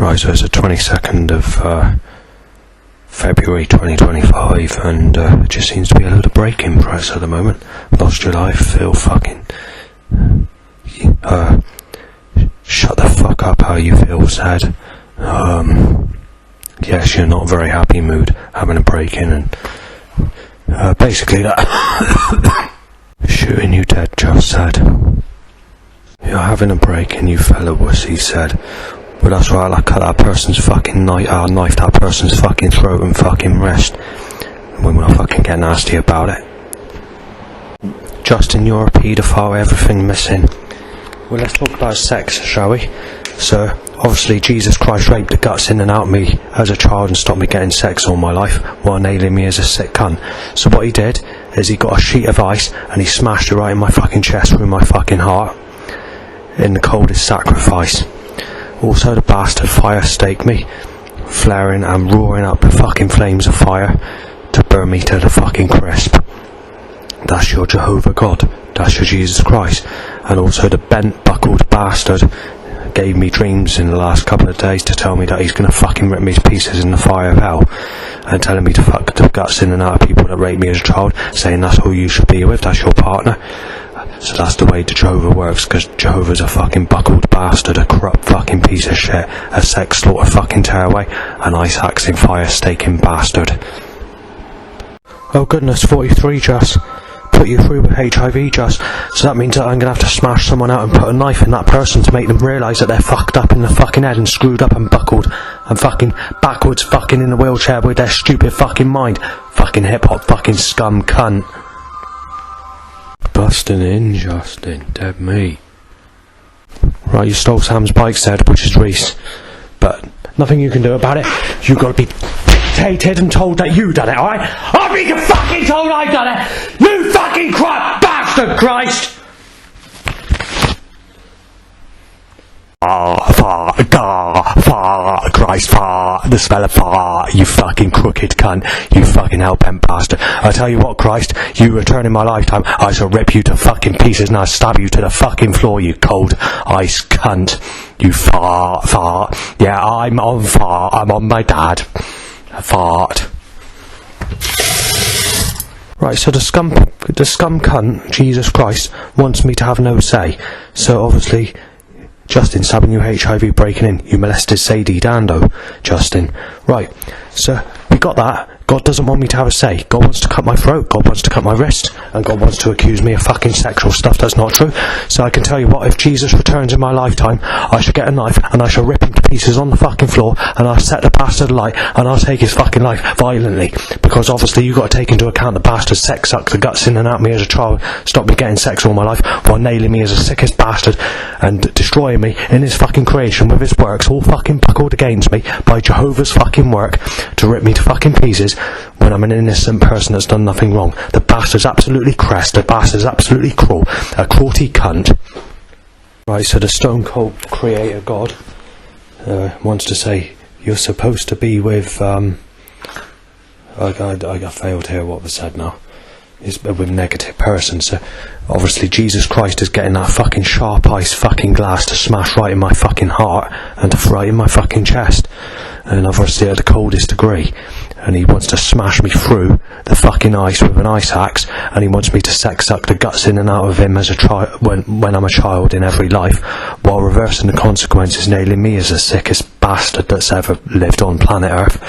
Right, so it's the 22nd of February 2025, and it just seems to be a load of break-in press at the moment. Lost your life, feel fucking... shut the fuck up how you feel, sad. Yes, you're not a very happy mood, having a break-in, and basically that... shooting you dead, just said. You're having a break-in, you fella wussy, said. But that's right, I'll cut that person's fucking I'll knife that person's fucking throat and fucking wrist. We will fucking get nasty about it. Justin, you're a paedophile, everything missing. Well, let's talk about sex, shall we? So, obviously, Jesus Christ raped the guts in and out of me as a child and stopped me getting sex all my life while nailing me as a sick cunt. So what he did is he got a sheet of ice and he smashed it right in my fucking chest through my fucking heart in the coldest sacrifice. Also, the bastard fire staked me, flaring and roaring up the fucking flames of fire to burn me to the fucking crisp. That's your Jehovah God. That's your Jesus Christ. And also the bent, buckled bastard gave me dreams in the last couple of days to tell me that he's going to fucking rip me to pieces in the fire of hell, and telling me to fuck the guts in and out of people that raped me as a child, saying that's who you should be with, that's your partner. So that's the way the Jehovah works, because Jehovah's a fucking buckled bastard, a corrupt fucking piece of shit, a sex slaughter fucking tearaway, an ice axing fire staking bastard. Oh goodness, 43 just. Put you through with HIV just. So that means that I'm going to have to smash someone out and put a knife in that person to make them realise that they're fucked up in the fucking head and screwed up and buckled and fucking backwards fucking in a wheelchair with their stupid fucking mind. Fucking hip hop fucking scum cunt. Busting in, Justin, dead meat. Right, you stole Sam's bike, said, which is Reese. But nothing you can do about it. You got to be dictated and told that you done it, alright? I'll be fucking told I done it! You fucking crap bastard, Christ! Christ, the smell of far, you fucking crooked cunt, you fucking hellbent bastard. I tell you what, Christ, you return in my lifetime, I shall rip you to fucking pieces and I'll stab you to the fucking floor, you cold ice cunt. You fart. Yeah, I'm on fart, I'm on my dad. Fart. Right, so the scum cunt, Jesus Christ, wants me to have no say. So obviously, Justin, stabbing you, HIV, breaking in, you molested Sadie Dando, Justin. Right, so we got that. God doesn't want me to have a say. God wants to cut my throat, God wants to cut my wrist, and God wants to accuse me of fucking sexual stuff that's not true. So I can tell you what, if Jesus returns in my lifetime, I shall get a knife and I shall rip him to pieces on the fucking floor, and I'll set the bastard alight and I'll take his fucking life violently. Because obviously you've got to take into account the bastard sex sucked the guts in and out of me as a child, stopped me getting sex all my life, while nailing me as a sickest bastard and destroying me in his fucking creation with his works all fucking buckled against me by Jehovah's fucking work to rip me to fucking pieces when I'm an innocent person that's done nothing wrong. The bastard's absolutely crest, the bastard's absolutely cruel, a cruelty cunt. Right, so the stone cold creator God wants to say you're supposed to be with I failed here what was said now. Is with negative person, so obviously Jesus Christ is getting that fucking sharp ice fucking glass to smash right in my fucking heart and to right in my fucking chest, and obviously at the coldest degree, and he wants to smash me through the fucking ice with an ice axe, and he wants me to sex suck the guts in and out of him as a child when I'm a child in every life, while reversing the consequences, nailing me as the sickest bastard that's ever lived on planet Earth,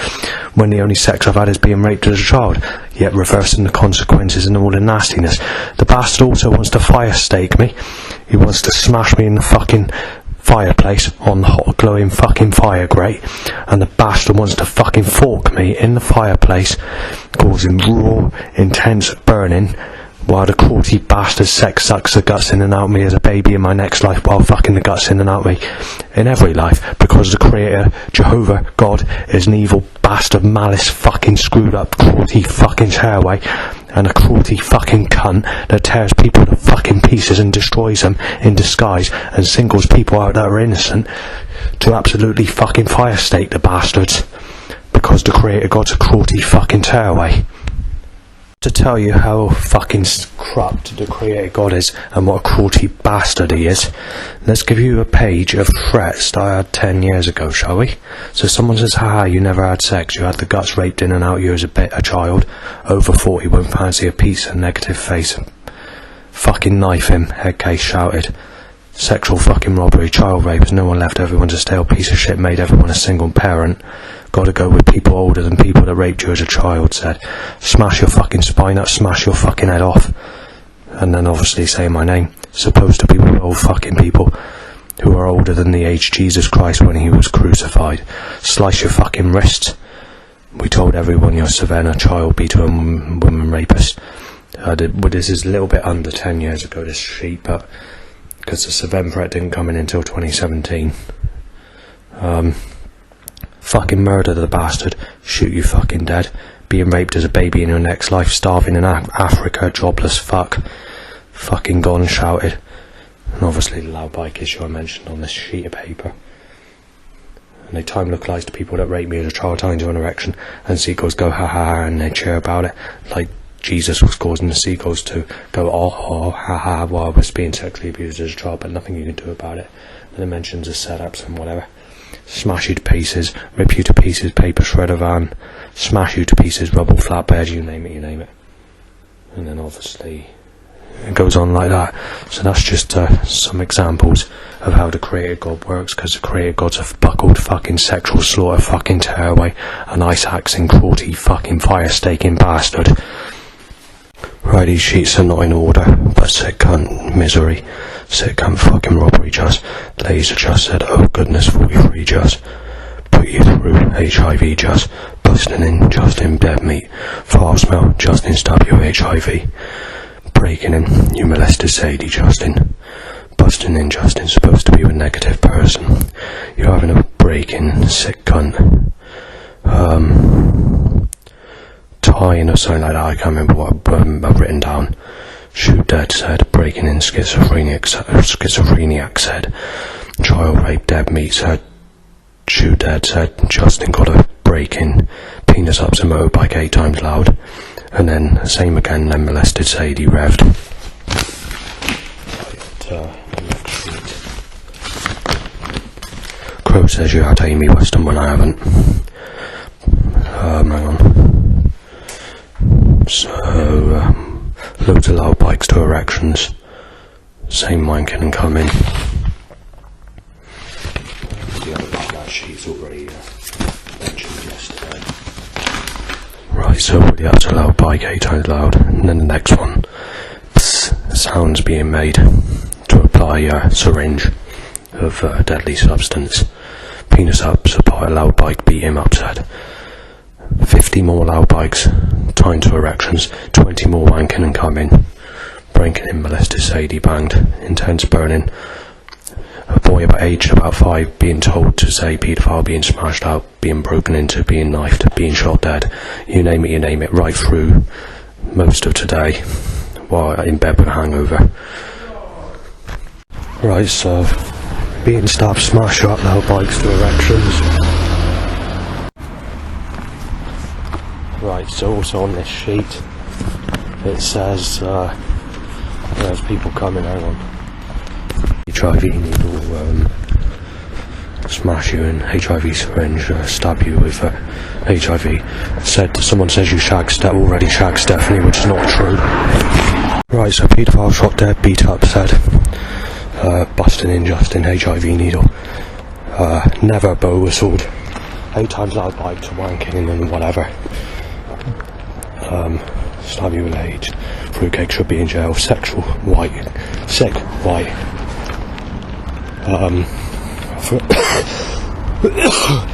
when the only sex I've had is being raped as a child, yet reversing the consequences and all the nastiness. The bastard also wants to fire stake me. He wants to smash me in the fucking fireplace on the hot glowing fucking fire grate, and the bastard wants to fucking fork me in the fireplace, causing raw, intense burning, while the cruelty bastard sex sucks the guts in and out of me as a baby in my next life, while fucking the guts in and out of me in every life, because the creator, Jehovah, God, is an evil bastard, malice, fucking screwed up, cruelty fucking tearaway, and a cruelty fucking cunt that tears people to fucking pieces and destroys them in disguise and singles people out that are innocent to absolutely fucking fire stake the bastards, because the creator God's a cruelty fucking tearaway. to tell you how fucking corrupt the Creator God is and what a cruelty bastard he is, let's give you a page of threats that I had 10 years ago, shall we? So someone says, haha, you never had sex, you had the guts raped in and out you as a child, over 40, won't fancy a piece, a negative face, fucking knife him, head case shouted. Sexual fucking robbery, child rape, has no one left, everyone's a stale piece of shit, made everyone a single parent. Gotta go with people older than people that raped you as a child, said. Smash your fucking spine up, smash your fucking head off. And then obviously say my name. Supposed to be old fucking people who are older than the age Jesus Christ when he was crucified. Slice your fucking wrists. We told everyone you're Savannah, child beater and woman rapist. This is a little bit under 10 years ago, this sheet, but because the Savannah threat didn't come in until 2017. Fucking murder the bastard, shoot you fucking dead, being raped as a baby in your next life, starving in Africa, jobless fuck, fucking gone, shouted. And obviously the loud bike issue I mentioned on this sheet of paper. And they time lookalikes to people that raped me as a child, tying to an erection, and seagulls go ha ha, and they cheer about it, like Jesus was causing the seagulls to go oh ha ha while I was being sexually abused as a child, but nothing you can do about it. And it mentions the setups and whatever. Smash you to pieces, rip you to pieces, paper shredder van, smash you to pieces, rubble flatbed, you name it. And then obviously it goes on like that. So that's just some examples of how the Creator God works, because the Creator God's a buckled fucking sexual slaughter fucking tearaway, an ice axing cruelty fucking fire staking bastard. Right, these sheets are not in order, but sick cunt misery, sick cunt fucking robbery just, laser just said, oh goodness 43 just, put you through HIV just, busting in Justin dead meat, fart smell Justin stab you HIV, breaking in, you molested Sadie Justin, busting in Justin supposed to be a negative person, you're having a break-in, sick cunt, tying or something like that, I can't remember what I've written down. Shoot dead said, breaking in schizophrenic said, child rape dead meat said, shoot dead said, Justin got a break in, penis ups a motorbike 8 times loud, and then same again, then molested Sadie revved. Crow says you had Amy Weston when I haven't. Hang on. So, loads of loud bikes to erections. Same wanking and coming. The other part of that sheet's already mentioned yesterday. Right, so that's a loud bike, 8 times loud. And then the next one. Psst, sounds being made to apply a syringe of deadly substance. Penis up, supply a loud bike, beat him up, said. 50 more loud bikes, tied to erections, 20 more wanking and coming, breaking in, molested Sadie banged, intense burning, a boy aged about 5 being told to say paedophile, being smashed out, being broken into, being knifed, being shot dead, you name it, right through most of today, while in bed with a hangover. Right, so, being stabbed, smash up loud bikes to erections. Right, so also on this sheet it says there's people coming, hang on. HIV needle, smash you in, HIV syringe, stab you with HIV. Someone says you already shag Stephanie, which is not true. Right, so paedophile shot dead, beat up, said, busting in Justin, HIV needle, never bow whistled, 8 times loud bike to wanking and whatever. Stab you with age, fruitcake should be in jail, sexual, white, sick, white.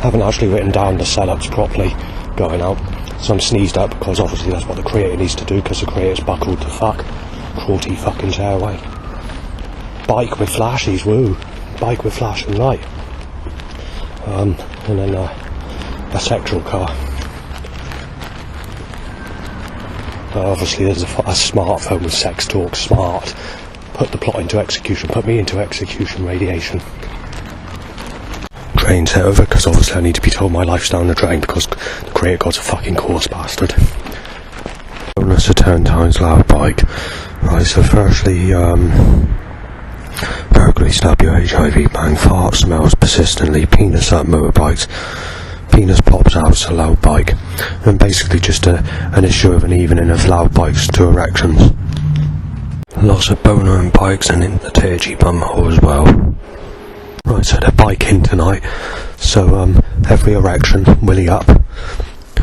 Haven't actually written down the setups properly going out, so I'm sneezed up because obviously that's what the Creator needs to do, because the Creator's buckled to fuck, cruelty fucking tearaway. Bike with flashies, woo, bike with flashing light. And then a sexual car. Obviously there's a smartphone with sex talk, smart, put the plot into execution, put me into execution, radiation. Drain set over, because obviously I need to be told my life's down the drain, because the Creator God's a fucking coarse bastard. Phone almost a 10 times loud bike. Right, so firstly, burglary, stab you, HIV, bang, fart, smells persistently, penis up motorbikes, penis pops out, it's a loud bike, and basically just an issue of an evening of loud bikes to erections. Lots of boner and bikes and in the TG bumhole as well. Right, so they're biking tonight, so every erection, willy up.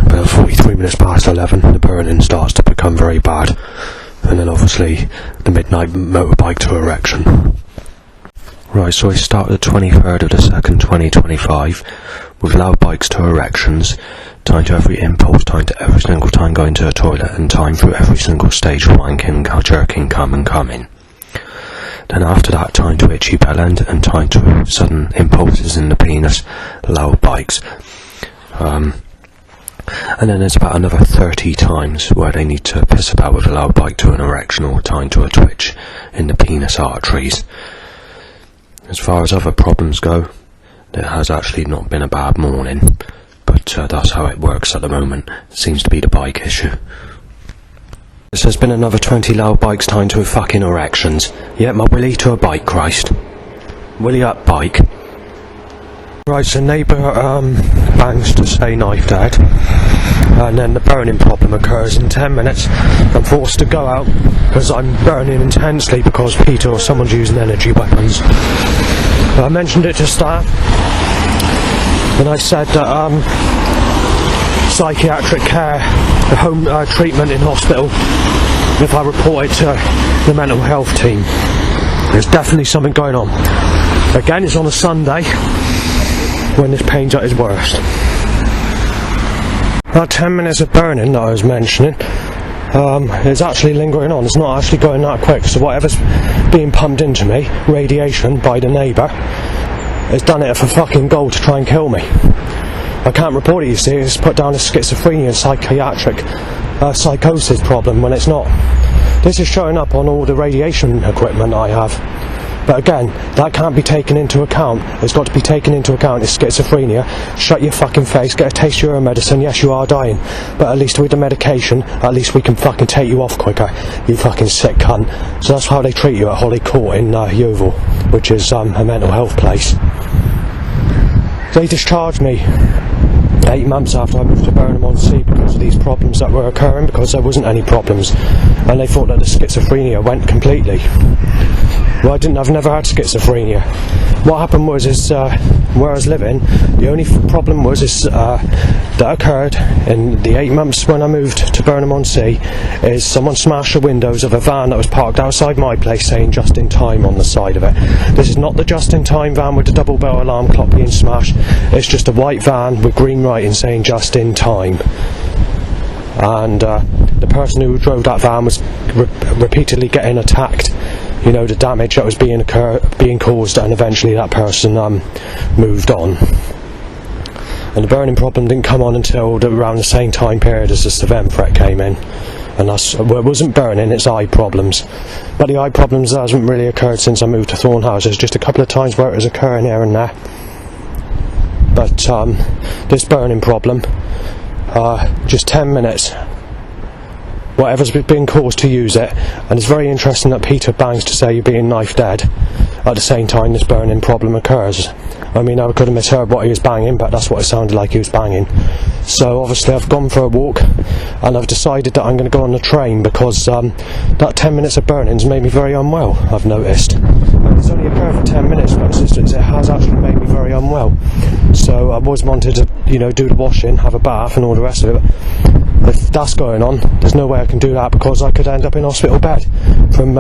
About 43 minutes past 11, the burning starts to become very bad, and then obviously the midnight motorbike to erection. Right, so I start the 23rd of the 2nd, 2025, with loud bikes to erections, time to every impulse, time to every single time going to the toilet, and time through every single stage of wanking, jerking, come and coming. Then after that, time to itchy bell end, and time to sudden impulses in the penis, loud bikes. And then there's about another 30 times where they need to piss about with a loud bike to an erection, or time to a twitch in the penis arteries. As far as other problems go, it has actually not been a bad morning, but that's how it works at the moment. It seems to be the bike issue. This has been another 20 loud bikes time to fucking erections. Yep, my willy to a bike, Christ. Willy up bike. Right, so neighbour bangs to say knife dead, and then the burning problem occurs in 10 minutes. I'm forced to go out because I'm burning intensely because Peter or someone's using energy weapons. I mentioned it to staff, and I said that psychiatric care, the home treatment in hospital, if I report it to the mental health team. There's definitely something going on. Again, it's on a Sunday when this pain's at its worst. That 10 minutes of burning that I was mentioning is actually lingering on. It's not actually going that quick, so whatever's being pumped into me, radiation by the neighbour, has done it for fucking gold to try and kill me. I can't report it, you see. It's put down as schizophrenia, psychiatric psychosis problem when it's not. This is showing up on all the radiation equipment I have. But again, that can't be taken into account. It's got to be taken into account. It's schizophrenia. Shut your fucking face, get a taste of your medicine. Yes, you are dying, but at least with the medication, at least we can fucking take you off quicker, you fucking sick cunt. So that's how they treat you at Holly Court in Yeovil, which is a mental health place. They discharged me 8 months after I moved to Burnham-on-Sea because of these problems that were occurring, because there wasn't any problems, and they thought that the schizophrenia went completely. Well, I've never had schizophrenia. What happened was, where I was living, the only problem was that occurred in the 8 months when I moved to Burnham-on-Sea, is someone smashed the windows of a van that was parked outside my place saying just in time on the side of it. This is not the just in time van with the double bell alarm clock being smashed. It's just a white van with green writing saying just in time. And the person who drove that van was repeatedly getting attacked. You know, the damage that was being caused, and eventually that person moved on. And the burning problem didn't come on until around the same time period as the Savem threat came in. And it wasn't burning, it's eye problems. But the eye problems hasn't really occurred since I moved to Thornhouse. There's just a couple of times where it was occurring here and there. But this burning problem, just 10 minutes. Whatever's been caused to use it, and it's very interesting that Peter bangs to say you're being knife dead at the same time this burning problem occurs. I mean, I could have misheard what he was banging, but that's what it sounded like he was banging. So obviously I've gone for a walk, and I've decided that I'm going to go on the train because that 10 minutes of burning's made me very unwell, I've noticed. And it's only occurred for 10 minutes, but it has actually made me very unwell. So I've always wanted to, do the washing, have a bath and all the rest of it. If that's going on, there's no way I can do that because I could end up in hospital bed from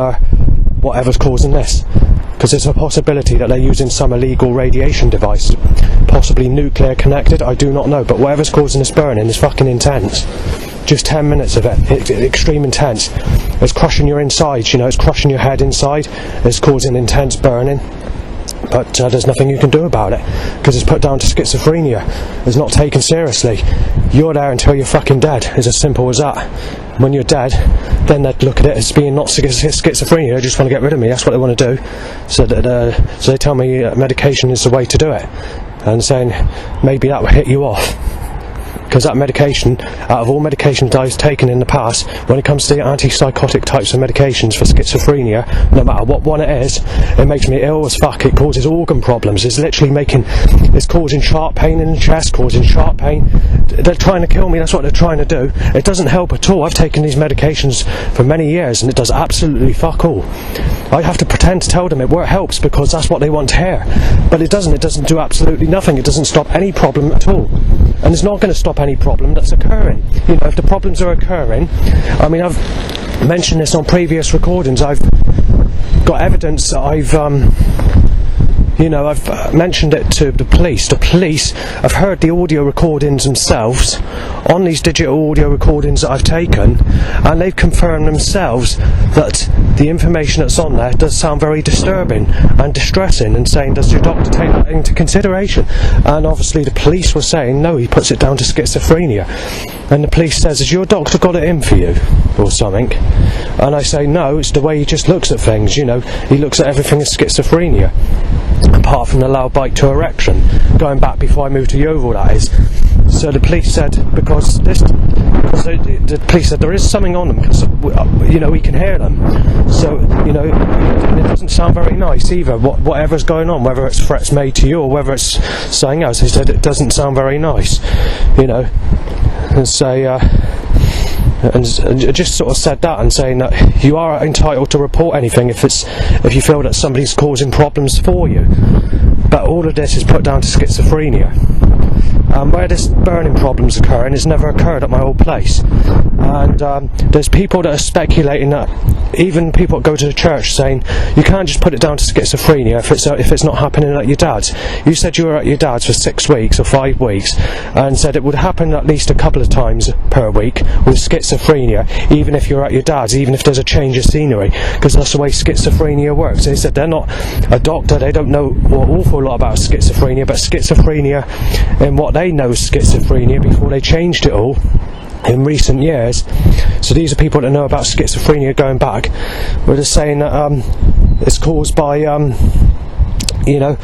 whatever's causing this. Because there's a possibility that they're using some illegal radiation device, possibly nuclear connected, I do not know, but whatever's causing this burning is fucking intense. Just 10 minutes of it, it's extreme intense. It's crushing your insides, it's crushing your head inside, it's causing intense burning. But there's nothing you can do about it because it's put down to schizophrenia. It's not taken seriously. You're there until you're fucking dead. It's as simple as that. When you're dead, then they'd look at it as being not schizophrenia. They just want to get rid of me. That's what they want to do. So they tell me medication is the way to do it, and saying maybe that will hit you off. because that medication, out of all medications I've taken in the past, when it comes to the antipsychotic types of medications for schizophrenia, no matter what one it is, it makes me ill as fuck. It causes organ problems. It's causing sharp pain in the chest, causing sharp pain. They're trying to kill me. That's what they're trying to do. It doesn't help at all. I've taken these medications for many years and it does absolutely fuck all. I have to pretend to tell them it helps because that's what they want to hear, but it doesn't. It doesn't do absolutely nothing. It doesn't stop any problem at all, and it's not going to stop any problem that's occurring. You know, if the problems are occurring, I mean, I've mentioned this on previous recordings. I've got evidence that I've mentioned it to the police. The police have heard the audio recordings themselves on these digital audio recordings that I've taken, and they've confirmed themselves that the information that's on there does sound very disturbing and distressing, and saying, does your doctor take that into consideration? And obviously the police were saying, no, he puts it down to schizophrenia. And the police says, has your doctor got it in for you or something? And I say, no, it's the way he just looks at things, you know, he looks at everything as schizophrenia, apart from the loud bite to erection, going back before I moved to Yeovil, that is. So the police said, because the police said there is something on them, because, you know, we can hear them. So, you know, it doesn't sound very nice either, whatever's going on, whether it's threats made to you or whether it's something else. They said it doesn't sound very nice, you know, and say, and just sort of said that, and saying that you are entitled to report anything if you feel that somebody's causing problems for you. But all of this is put down to schizophrenia. Where this burning problem's occurring has never occurred at my old place. And there's people that are speculating that, even people that go to the church, saying you can't just put it down to schizophrenia if it's not happening at your dad's. You said you were at your dad's for 6 weeks or 5 weeks, and said it would happen at least a couple of times per week with schizophrenia, even if you're at your dad's, even if there's a change of scenery, because that's the way schizophrenia works. They said they're not a doctor, they don't know an awful lot about schizophrenia, but schizophrenia, and what they know is schizophrenia before they changed it all in recent years. So these are people that know about schizophrenia going back, where they're saying that it's caused by you know,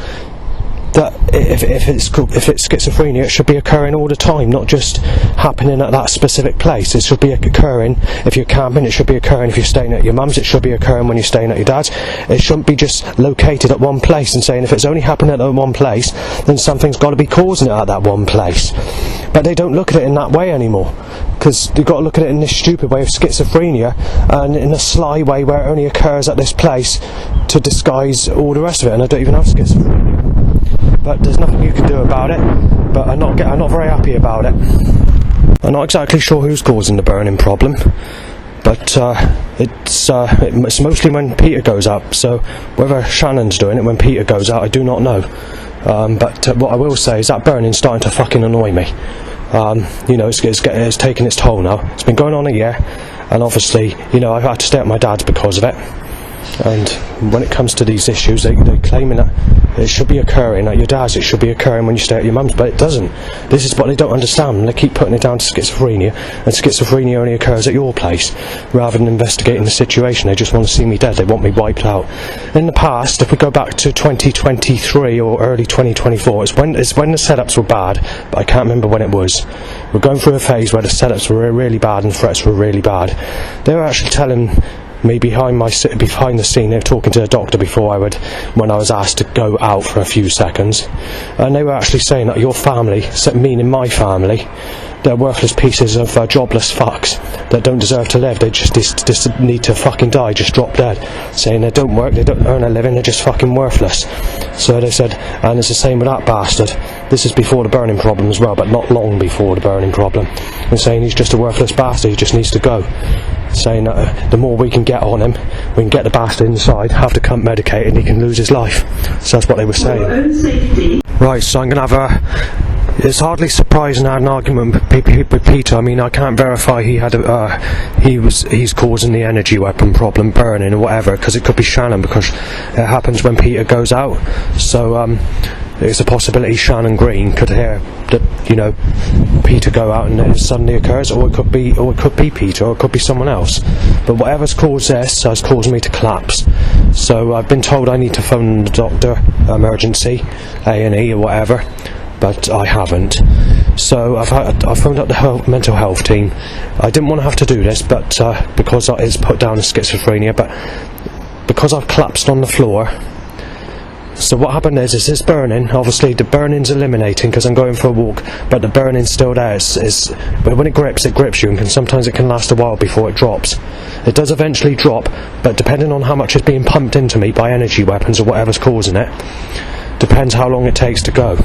that if it's schizophrenia, it should be occurring all the time, not just happening at that specific place. It should be occurring if you're camping, it should be occurring if you're staying at your mum's, it should be occurring when you're staying at your dad's. It shouldn't be just located at one place, and saying if it's only happening at that one place, then something's got to be causing it at that one place. But they don't look at it in that way anymore, because they've got to look at it in this stupid way of schizophrenia, and in a sly way where it only occurs at this place to disguise all the rest of it. And I don't even have schizophrenia. But there's nothing you can do about it. But I'm not very happy about it. I'm not exactly sure who's causing the burning problem, but it's mostly when Peter goes out. So whether Shannon's doing it when Peter goes out, I do not know. But what I will say is that burning's starting to fucking annoy me. You know, it's taken its toll now. It's been going on a year, and obviously, you know, I've had to stay at my dad's because of it. And when it comes to these issues, they're claiming that it should be occurring at your dad's, it should be occurring when you stay at your mum's, but it doesn't. This is what they don't understand. They keep putting it down to schizophrenia, and schizophrenia only occurs at your place, rather than investigating the situation. They just want to see me dead, they want me wiped out. In the past, if we go back to 2023 or early 2024, it's when the setups were bad, but I can't remember when it was. We're going through a phase where the setups were really bad and threats were really bad. They were actually telling me behind the scene, they were talking to the doctor when I was asked to go out for a few seconds, and they were actually saying that your family, meaning my family, they're worthless pieces of jobless fucks that don't deserve to live. They just need to fucking die, just drop dead. Saying they don't work, they don't earn a living, they're just fucking worthless. So they said, and it's the same with that bastard. This is before the burning problem as well, but not long before the burning problem. And saying he's just a worthless bastard, he just needs to go. Saying that the more we can get on him, we can get the bastard inside, have to come medicated, and he can lose his life. So that's what they were saying. Right, so I'm going to have it's hardly surprising I had an argument with Peter. I mean, I can't verify he's causing the energy weapon problem, burning or whatever, because it could be Shannon, because it happens when Peter goes out. So there's a possibility Shannon Green could hear that, you know, Peter go out and it suddenly occurs, or it could be Peter, or it could be someone else. But whatever's caused this has caused me to collapse. So I've been told I need to phone the doctor, emergency, A&E or whatever, but I haven't. So I phoned up the mental health team. I didn't want to have to do this, but because it's put down as schizophrenia, but because I've collapsed on the floor. So what happened is this burning, obviously the burning's eliminating because I'm going for a walk, but the burning's still there. But when it grips you, and sometimes it can last a while before it drops. It does eventually drop, but depending on how much is being pumped into me by energy weapons or whatever's causing it, depends how long it takes to go.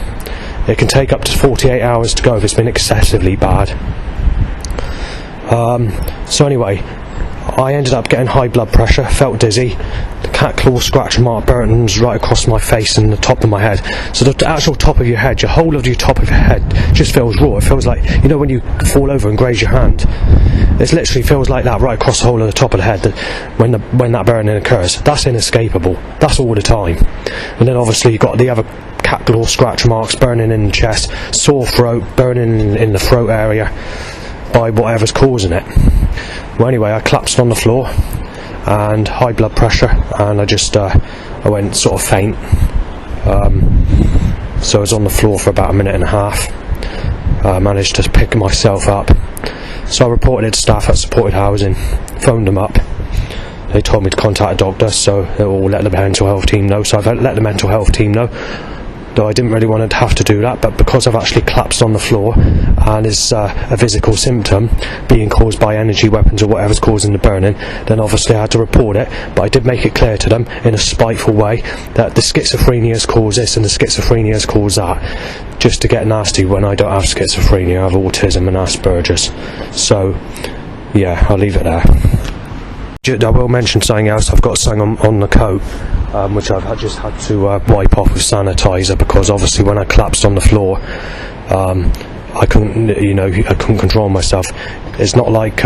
It can take up to 48 hours to go if it's been excessively bad. So anyway, I ended up getting high blood pressure, felt dizzy. The cat claw scratch mark burns right across my face and the top of my head. So the actual top of your head, your whole of your top of your head just feels raw. It feels like, you know, when you fall over and graze your hand. It literally feels like that right across the whole of the top of the head when that burning occurs. That's inescapable. That's all the time. And then obviously you've got the other cat claw scratch marks burning in the chest, sore throat, burning in the throat area by whatever's causing it. Well, anyway, I collapsed on the floor and high blood pressure, and I went sort of faint. So I was on the floor for about a minute and a half. I managed to pick myself up. So I reported to staff at supported housing, phoned them up. They told me to contact a doctor, so they will let the mental health team know. So I've let the mental health team know. Though I didn't really want to have to do that, but because I've actually collapsed on the floor and is a physical symptom being caused by energy weapons or whatever's causing the burning, then obviously I had to report it. But I did make it clear to them in a spiteful way that the schizophrenia has caused this and the schizophrenia has caused that, just to get nasty when I don't have schizophrenia. I have autism and Asperger's. So yeah, I'll leave it there. I will mention something else. I've got something on the coat, which I've just had to wipe off with sanitizer, because obviously when I collapsed on the floor, I couldn't control myself. It's not like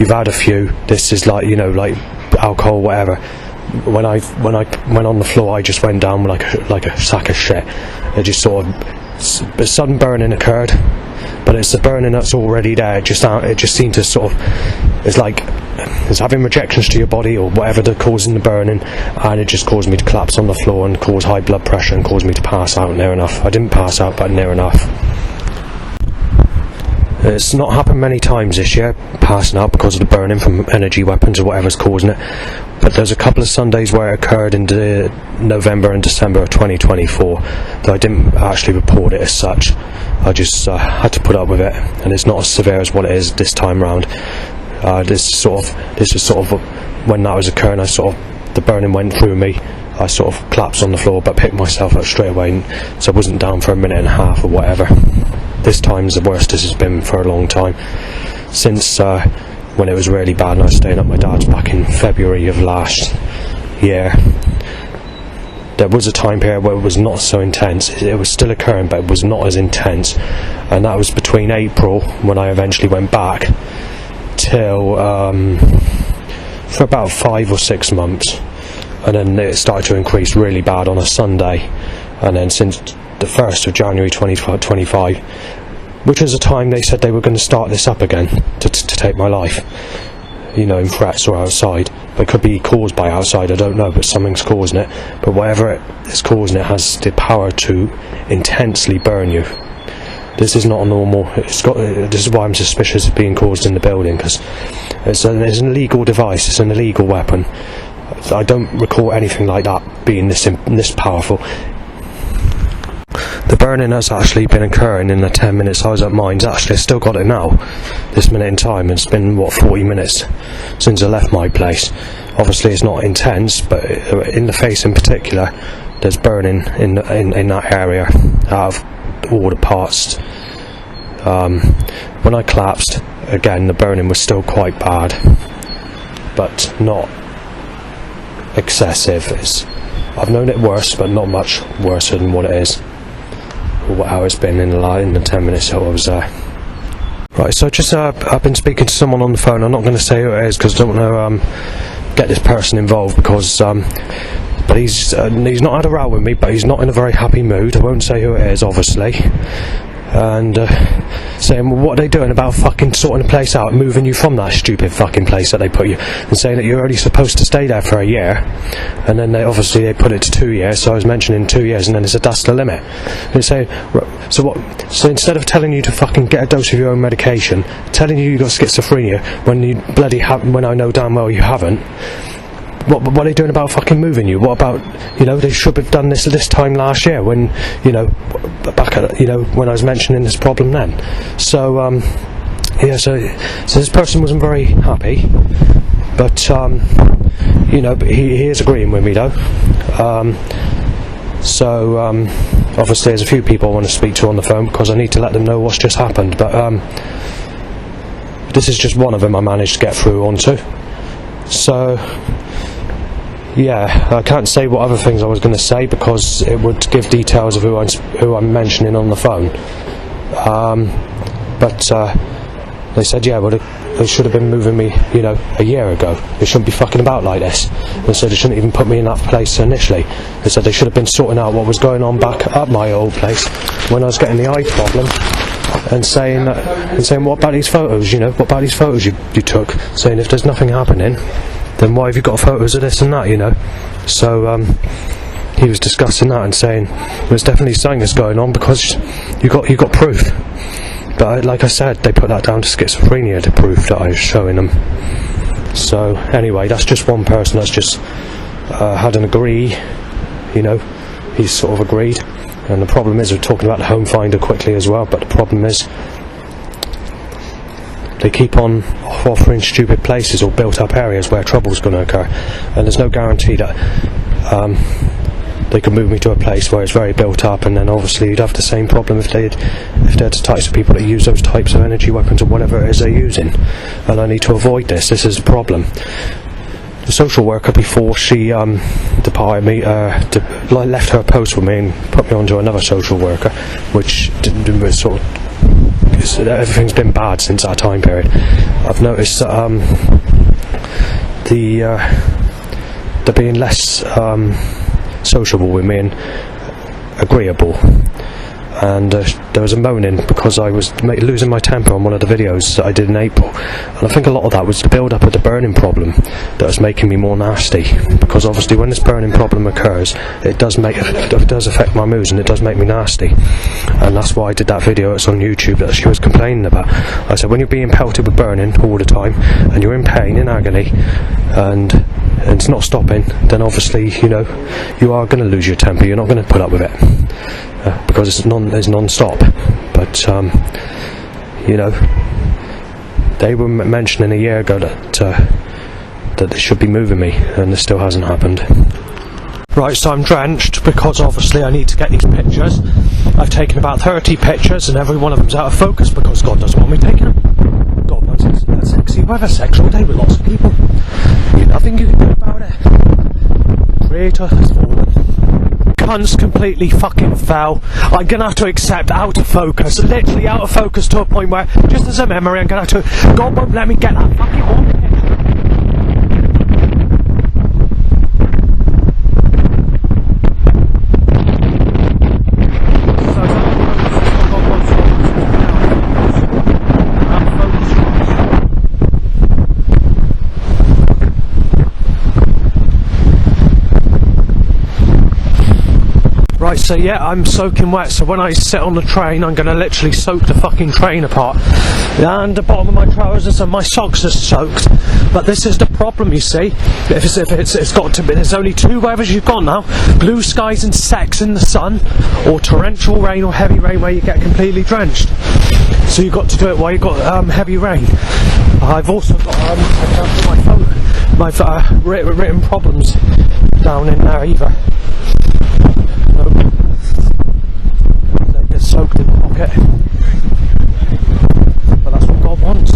you've had a few. This is like, like alcohol, whatever. When I went on the floor, I just went down like a sack of shit. It just sort of, a sudden burning occurred, but it's the burning that's already there. It just seemed to sort of, it's having rejections to your body or whatever they're causing the burning, and it just caused me to collapse on the floor and cause high blood pressure and caused me to pass out near enough. I didn't pass out, but near enough. It's not happened many times this year, passing out because of the burning from energy weapons or whatever's causing it, but there's a couple of Sundays where it occurred in November and December of 2024, though I didn't actually report it as such. I just had to put up with it, and it's not as severe as what it is this time round. This was sort of when that was occurring. The burning went through me. I sort of collapsed on the floor, but picked myself up straight away, so I wasn't down for a minute and a half or whatever. This time's the worst this has been for a long time, since when it was really bad and I was staying at my dad's back in February of last year. There was a time period where it was not so intense. It was still occurring, but it was not as intense, and that was between April, when I eventually went back, till for about 5 or 6 months, and then it started to increase really bad on a Sunday, and then since the 1st of January 2025, which was a time they said they were going to start this up again to take my life, in threats or outside. It could be caused by outside, I don't know, but something's causing it. But whatever it is causing it has the power to intensely burn you. This is not a normal. This is why I'm suspicious of being caused in the building, because it's an illegal device. It's an illegal weapon. I don't recall anything like that being this powerful. The burning has actually been occurring in the 10 minutes I was at mine. Actually, I still got it now, this minute in time. It's been 40 minutes since I left my place. Obviously, it's not intense, but in the face in particular, there's burning in that area out of all the parts. When I collapsed, again, the burning was still quite bad, but not excessive. I've known it worse, but not much worse than what it is, or how it's been in the 10 minutes that I was there. Right, so just I've been speaking to someone on the phone. I'm not going to say who it is because I don't want to get this person involved, because but he's not had a row with me, but he's not in a very happy mood. I won't say who it is, obviously, and saying, well, what are they doing about fucking sorting the place out, moving you from that stupid fucking place that they put you, and saying that you're only supposed to stay there for a year, and then they put it to 2 years, so I was mentioning 2 years, and then they said that's the limit. And they say, so instead of telling you to fucking get a dose of your own medication, telling you got schizophrenia, when you bloody haven't, when I know damn well you haven't, what are they doing about fucking moving you? What about, they should have done this time last year when, back at, when I was mentioning this problem then. So, so this person wasn't very happy, but, but he is agreeing with me though. Obviously there's a few people I want to speak to on the phone because I need to let them know what's just happened, but, this is just one of them I managed to get through onto. So, yeah, I can't say what other things I was going to say because it would give details of who I'm mentioning on the phone. But they said, yeah, well, they should have been moving me, a year ago. They shouldn't be fucking about like this. They said they shouldn't even put me in that place initially. They said they should have been sorting out what was going on back at my old place when I was getting the eye problem. And saying, what about these photos? What about these photos you took? Saying if there's nothing happening, then why have you got photos of this and that? So he was discussing that and saying there's definitely something that's going on because you got proof. But like I said, they put that down to schizophrenia, the proof that I was showing them. So anyway, that's just one person that's just had an agree. He's sort of agreed. And the problem is, we're talking about the home finder quickly as well, but the problem is they keep on offering stupid places or built up areas where trouble's going to occur, and there's no guarantee that they could move me to a place where it's very built up, and then obviously you'd have the same problem if they're the types of people that use those types of energy weapons or whatever it is they're using, and I need to avoid this. This is the problem. The social worker, before she departed me, left her post with me and put me onto another social worker, which everything's been bad since that time period. I've noticed that they're being less sociable with me and agreeable. And there was a moaning because I was losing my temper on one of the videos that I did in April, and I think a lot of that was the build up of the burning problem that was making me more nasty, because obviously when this burning problem occurs it does affect my moods and it does make me nasty, and that's why I did that video. It's on YouTube that she was complaining about. I said, when you're being pelted with burning all the time and you're in pain, in agony, and it's not stopping, then obviously you are going to lose your temper. You're not going to put up with it because it's non-stop. But they were mentioning a year ago that they should be moving me, and this still hasn't happened. Right, so I'm drenched because obviously I need to get these pictures. I've taken about 30 pictures and every one of them's out of focus because God doesn't want me taking them. God wants a sexy weather sexual day with lots of people. Nothing you can do about it. Creator has fallen. Cunts completely fucking fell. I'm gonna have to accept out of focus, literally out of focus to a point where, just as a memory, I'm gonna have to. God won't let me get that fucking one picture. Right, so yeah, I'm soaking wet, so when I sit on the train I'm going to literally soak the fucking train apart, and the bottom of my trousers and my socks are soaked. But this is the problem, you see. It's got to be, there's only two weathers you've got now: blue skies and sex in the sun, or torrential rain or heavy rain where you get completely drenched. So you've got to do it while you've got heavy rain. I've also got my written problems down in there either. Don't get soaked in the pocket. But that's what God wants.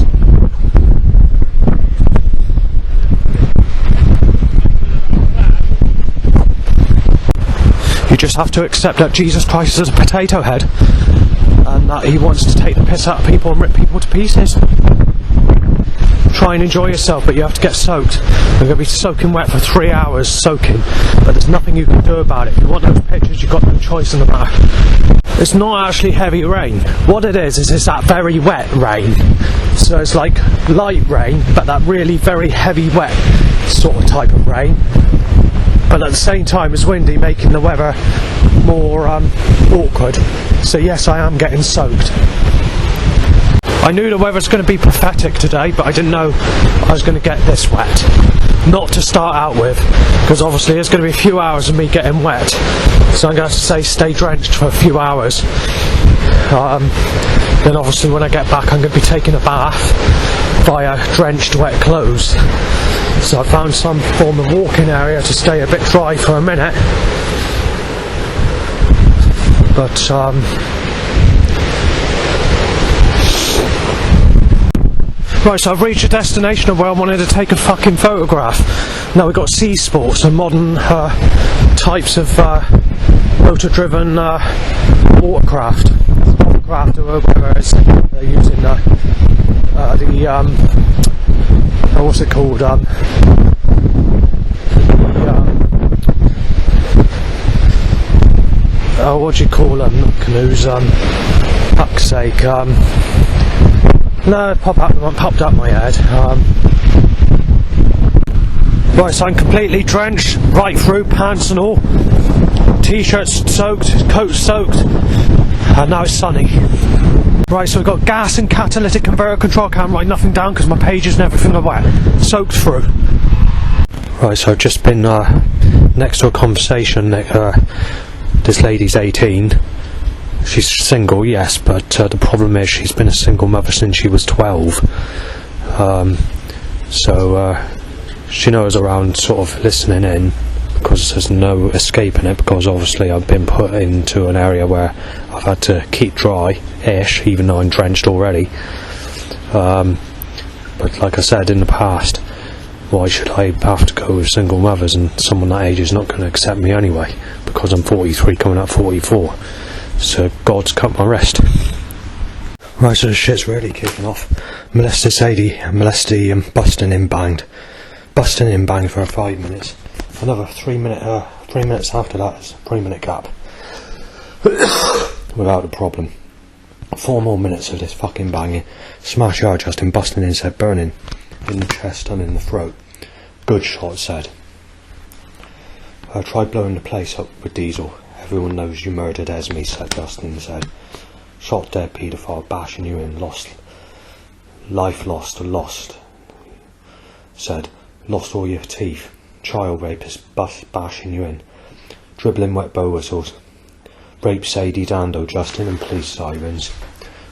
You just have to accept that Jesus Christ is a potato head, and that he wants to take the piss out of people and rip people to pieces. try and enjoy yourself, but you have to get soaked. I'm going to be soaking wet for 3 hours, soaking, but there's nothing you can do about it. If you want those pictures, you've got no choice in the matter. It's not actually heavy rain. What it is it's that very wet rain. So it's like light rain, but that really very heavy wet sort of type of rain. But at the same time it's windy, making the weather more awkward. So yes, I am getting soaked. I knew the weather's going to be pathetic today, but I didn't know I was going to get this wet. Not to start out with, because obviously there's going to be a few hours of me getting wet. So I'm going to have to stay drenched for a few hours. Then obviously when I get back I'm going to be taking a bath via drenched wet clothes. So I found some form of walking area to stay a bit dry for a minute. But right, so I've reached a destination of where I wanted to take a fucking photograph. Now we've got sea sports and modern types of motor-driven watercraft. Hovercraft or whatever it is they're using what's it called? What do you call them? Not canoes. Fuck's sake. No, it popped up my head. Right, so I'm completely drenched, right through, pants and all. T-shirt's soaked, coat's soaked, and now it's sunny. Right, so we've got gas and catalytic converter control. Can't write nothing down because my pages and everything are wet, soaked through. Right, so I've just been next to a conversation. This lady's 18. She's single, yes, but the problem is she's been a single mother since she was 12. So she knows around sort of listening in, because there's no escaping it, because obviously I've been put into an area where I've had to keep dry-ish, even though I'm drenched already. But like I said in the past, why should I have to go with single mothers, and someone that age is not going to accept me anyway, because I'm 43 coming up 44. So God's cut my wrist. Right, so the shit's really kicking off. Molested Sadie, busting in banged. Busting in banged for 5 minutes. Another 3 minutes after that is a 3-minute gap. Without a problem. 4 more minutes of this fucking banging. Smash yard Justin, busting in, said burning. In the chest and in the throat. Good shot, said. I tried blowing the place up with diesel. Everyone knows you murdered Esme, said Justin, said. Shot dead paedophile, bashing you in, lost. Life lost, said. Lost all your teeth. Child rapist, bashing you in. Dribbling wet bow whistles. Rape Sadie Dando, Justin, and police sirens.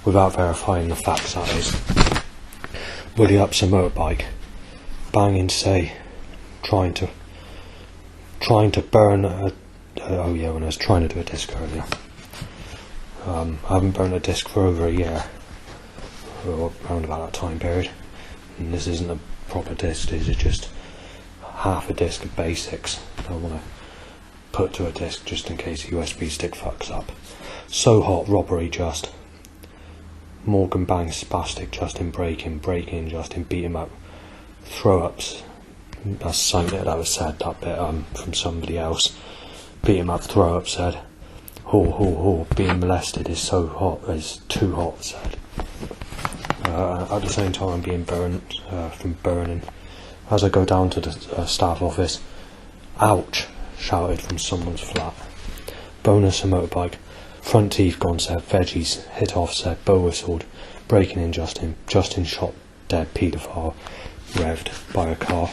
Without verifying the facts, that is. Willie ups a motorbike. Banging, say. Trying to burn a... oh yeah, when I was trying to do a disc earlier. I haven't burned a disc for over a year, or around about that time period, and this isn't a proper disc, this is just half a disc of basics I want to put to a disc just in case a USB stick fucks up. So hot, robbery, just. Morgan bangs spastic, Justin breaking, Justin beat him up. Throw ups, that's something that was said, that bit from somebody else. Beat him up, throw up, said. Being molested is so hot, is too hot, said. At the same time I'm being burnt from burning. As I go down to the staff office, ouch, shouted from someone's flat. Bonus a motorbike. Front teeth gone, said. Veggies hit off, said. Bow whistled. Breaking in Justin. Justin shot dead paedophile. Revved by a car.